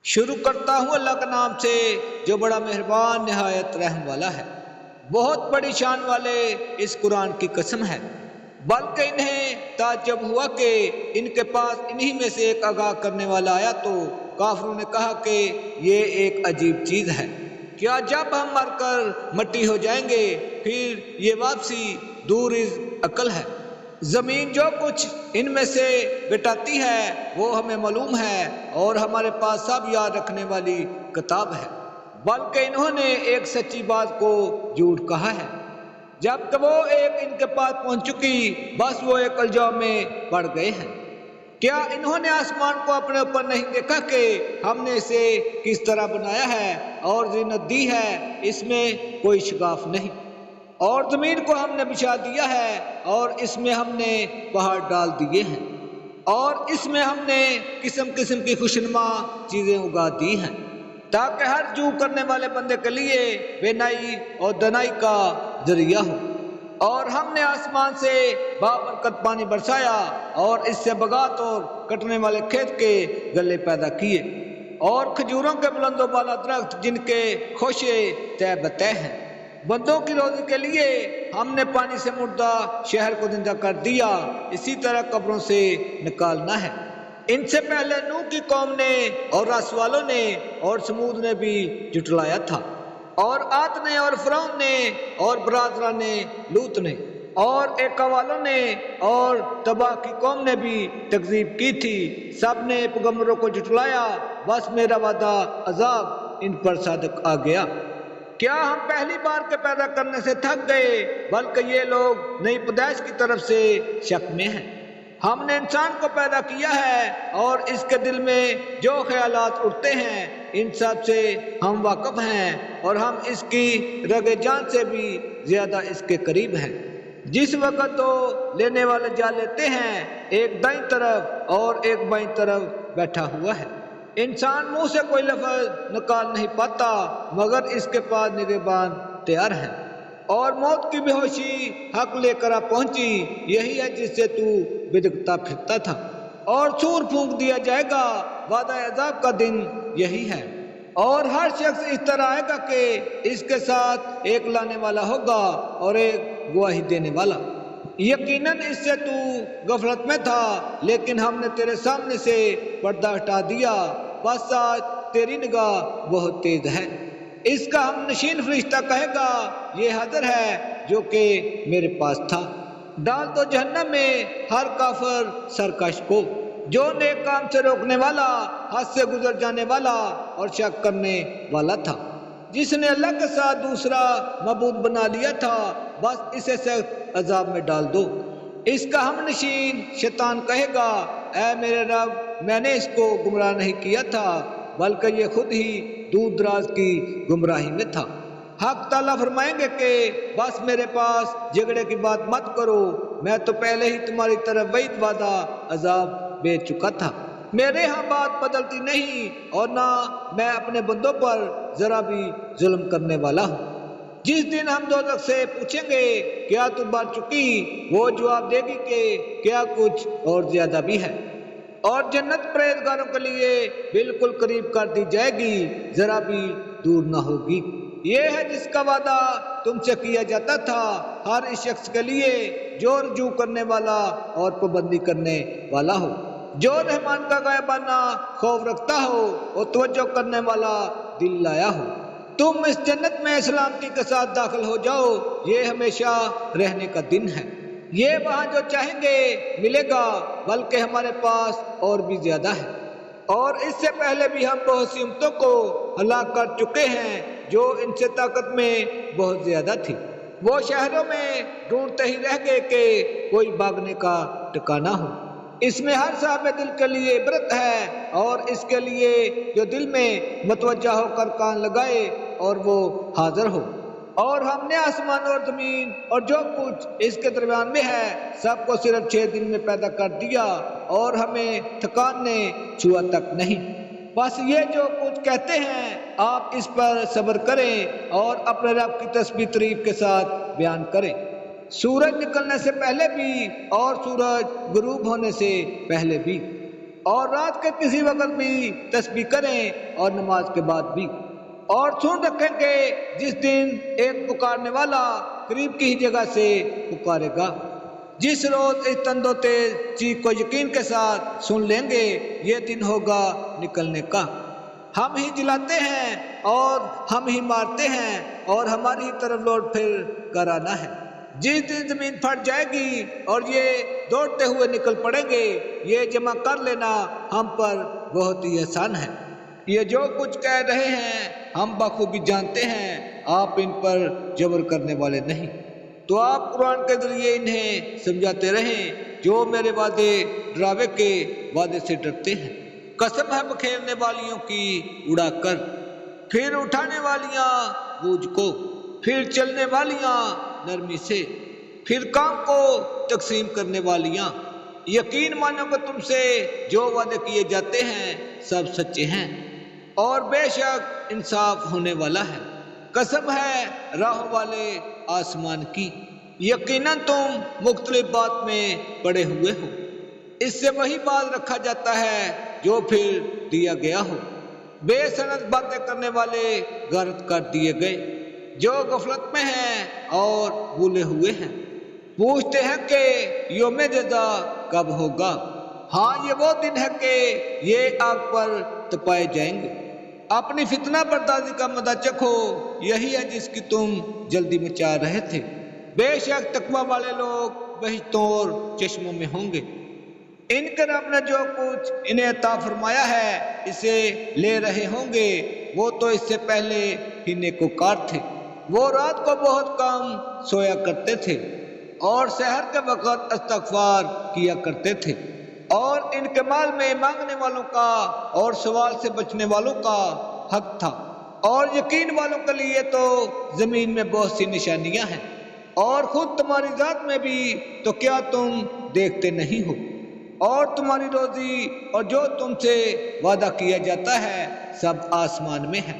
شروع کرتا ہوں اللہ کا نام سے جو بڑا مہربان نہایت رحم والا ہے۔ بہت بڑی شان والے اس قرآن کی قسم ہے، بلکہ انہیں تعجب ہوا کہ ان کے پاس انہی میں سے ایک آگاہ کرنے والا آیا تو کافروں نے کہا کہ یہ ایک عجیب چیز ہے، کیا جب ہم مر کر مٹی ہو جائیں گے پھر یہ واپسی دور از عقل ہے؟ زمین جو کچھ ان میں سے گٹاتی ہے وہ ہمیں معلوم ہے اور ہمارے پاس سب یاد رکھنے والی کتاب ہے، بلکہ انہوں نے ایک سچی بات کو جھوٹ کہا ہے۔ جب کہ وہ ایک ان کے پاس پہنچ چکی بس وہ ایک الجھاؤ میں پڑ گئے ہیں۔ کیا انہوں نے آسمان کو اپنے اوپر نہیں دیکھا کہ ہم نے اسے کس طرح بنایا ہے اور زینت دی ہے، اس میں کوئی شگاف نہیں، اور زمین کو ہم نے بچھا دیا ہے اور اس میں ہم نے پہاڑ ڈال دیے ہیں اور اس میں ہم نے قسم قسم کی خوشنما چیزیں اگا دی ہیں تاکہ ہر جو کرنے والے بندے کے لیے بینائی اور دنائی کا ذریعہ ہو۔ اور ہم نے آسمان سے بابرکت پانی برسایا اور اس سے بغات اور کٹنے والے کھیت کے گلے پیدا کیے اور کھجوروں کے بلند و بالا درخت جن کے خوشے طے بتہ ہیں۔ بندوں کی روزی کے لیے ہم نے پانی سے مردہ شہر کو زندہ کر دیا، اسی طرح قبروں سے نکالنا ہے۔ ان سے پہلے نوح کی قوم نے اور رس والوں نے اور سمود نے بھی جھٹلایا تھا، اور عاد نے اور فرعون نے اور برادران نے لوط نے اور ایکا والوں نے اور تباہ کی قوم نے بھی تکذیب کی تھی، سب نے پیغمبروں کو جھٹلایا، بس میرا وعدہ عذاب ان پر صادق آ گیا۔ کیا ہم پہلی بار کے پیدا کرنے سے تھک گئے، بلکہ یہ لوگ نئی پیدائش کی طرف سے شک میں ہیں۔ ہم نے انسان کو پیدا کیا ہے اور اس کے دل میں جو خیالات اٹھتے ہیں ان سب سے ہم واقف ہیں، اور ہم اس کی رگ جان سے بھی زیادہ اس کے قریب ہیں۔ جس وقت دو لینے والے جا لیتے ہیں، ایک دائیں طرف اور ایک بائیں طرف بیٹھا ہوا ہے، انسان منہ سے کوئی لفظ نکال نہیں پاتا مگر اس کے پاس نگہبان تیار ہیں، اور موت کی بے ہوشی حق لے کر آ پہنچی، یہی ہے جس سے تو بدکتا پھرتا تھا، اور سور پھونک دیا جائے گا، وعدہ عذاب کا دن یہی ہے، اور ہر شخص اس طرح آئے گا کہ اس کے ساتھ ایک لانے والا ہوگا اور ایک گواہی دینے والا۔ یقیناً اس سے تو غفلت میں تھا لیکن ہم نے تیرے سامنے سے پردہ ہٹا دیا، بس آج تیری نگاہ بہت تیز ہے۔ اس کا ہم نشین فرشتہ کہے گا یہ حاضر ہے جو کہ میرے پاس تھا، ڈال دو جہنم میں ہر کافر سرکش کو، جو نیک کام سے روکنے والا، حد سے گزر جانے والا اور شک کرنے والا تھا، جس نے اللہ کے ساتھ دوسرا معبود بنا لیا تھا، بس اسے سخت عذاب میں ڈال دو۔ اس کا ہم نشین شیطان کہے گا اے میرے رب، میں نے اس کو گمراہ نہیں کیا تھا بلکہ یہ خود ہی دور دراز کی گمراہی میں تھا۔ حق تعالیٰ فرمائیں گے کہ بس میرے پاس جھگڑے کی بات مت کرو، میں تو پہلے ہی تمہاری طرف وعید وعدہ عذاب بھیج چکا تھا، میرے ہاں بات بدلتی نہیں اور نہ میں اپنے بندوں پر ذرا بھی ظلم کرنے والا ہوں۔ جس دن ہم دوزخ سے پوچھیں گے کیا تو بڑھ چکی، وہ جواب دے گی کہ کیا کچھ اور زیادہ بھی ہے، اور جنت پرہیزگاروں کے لیے بالکل قریب کر دی جائے گی، ذرا بھی دور نہ ہوگی۔ یہ ہے جس کا وعدہ تم سے کیا جاتا تھا ہر اس شخص کے لیے جو رجوع کرنے والا اور پابندی کرنے والا ہو، جو رحمان کا غائبانہ خوف رکھتا ہو اور توجہ کرنے والا دل لایا ہو۔ تم اس جنت میں سلامتی کے ساتھ داخل ہو جاؤ، یہ ہمیشہ رہنے کا دن ہے، یہ وہاں جو چاہیں گے ملے گا، بلکہ ہمارے پاس اور بھی زیادہ ہے، اور اس سے پہلے بھی ہم بہت سی امتوں کو ہلاک کر چکے ہیں جو ان سے طاقت میں بہت زیادہ تھی، وہ شہروں میں ڈھونڈتے ہی رہ گئے کہ کوئی بھاگنے کا ٹھکانہ ہو۔ اس میں ہر صاحب دل کے لیے عبرت ہے، اور اس کے لیے جو دل میں متوجہ ہو کر کان لگائے اور وہ حاضر ہو۔ اور ہم نے آسمان اور زمین اور جو کچھ اس کے درمیان میں ہے سب کو صرف 6 دن میں پیدا کر دیا، اور ہمیں تھکان نے چھوا تک نہیں۔ بس یہ جو کچھ کہتے ہیں آپ اس پر صبر کریں اور اپنے رب کی تسبیح تعریف کے ساتھ بیان کریں، سورج نکلنے سے پہلے بھی اور سورج غروب ہونے سے پہلے بھی۔ اور رات کے کسی وقت بھی تسبیح کریں اور نماز کے بعد بھی، اور سن رکھیں کہ جس دن ایک پکارنے والا قریب کی ہی جگہ سے پکارے گا، جس روز اس تند و تیز چیخ کو یقین کے ساتھ سن لیں گے، یہ دن ہوگا نکلنے کا۔ ہم ہی جلاتے ہیں اور ہم ہی مارتے ہیں اور ہماری ہی طرف لوٹ پھر کر آنا ہے۔ جس دن زمین پھٹ جائے گی اور یہ دوڑتے ہوئے نکل پڑیں گے، یہ جمع کر لینا ہم پر بہت ہی آسان ہے۔ یہ جو کچھ کہہ رہے ہیں ہم بخوبی جانتے ہیں، آپ ان پر جبر کرنے والے نہیں۔ تو آپ قرآن کے ذریعے انہیں سمجھاتے رہیں جو میرے وعدے ڈراوے کے وعدے سے ڈرتے ہیں۔ قسم ہے بکھیرنے والیوں کی اڑا کر، پھر اٹھانے والیاں بوجھ کو، پھر چلنے والیاں نرمی سے، پھر کام کو تقسیم کرنے والیاں۔ یقین مانو کہ تم سے جو وعدے کیے جاتے ہیں سب سچے ہیں، اور بے شک انصاف ہونے والا ہے۔ قسم ہے راہوں والے آسمان کی، یقیناً تم مختلف بات میں پڑے ہوئے ہو، اس سے وہی باز رکھا جاتا ہے جو پھر دیا گیا ہو۔ بے سند باتیں کرنے والے غارت کر دیے گئے، جو غفلت میں ہیں اور بھولے ہوئے ہیں، پوچھتے ہیں کہ یوم جزا کب ہوگا۔ ہاں یہ وہ دن ہے کہ یہ آگ پر تپائے جائیں گے۔ اپنی فتنہ بردازی کا مزہ چکھو، یہی ہے جس کی تم جلدی مچا رہے تھے۔ بے شک تقوی والے لوگ بہشتوں اور چشموں میں ہوں گے۔ ان کے رب نے جو کچھ انہیں عطا فرمایا ہے اسے لے رہے ہوں گے، وہ تو اس سے پہلے ہی نیکوکار تھے۔ وہ رات کو بہت کم سویا کرتے تھے اور سحر کے وقت استغفار کیا کرتے تھے، اور ان کے مال میں مانگنے والوں کا اور سوال سے بچنے والوں کا حق تھا، اور یقین والوں کے لیے تو زمین میں بہت سی نشانیاں ہیں، اور خود تمہاری ذات میں بھی تو کیا تم دیکھتے نہیں ہو؟ اور تمہاری روزی اور جو تم سے وعدہ کیا جاتا ہے سب آسمان میں ہے۔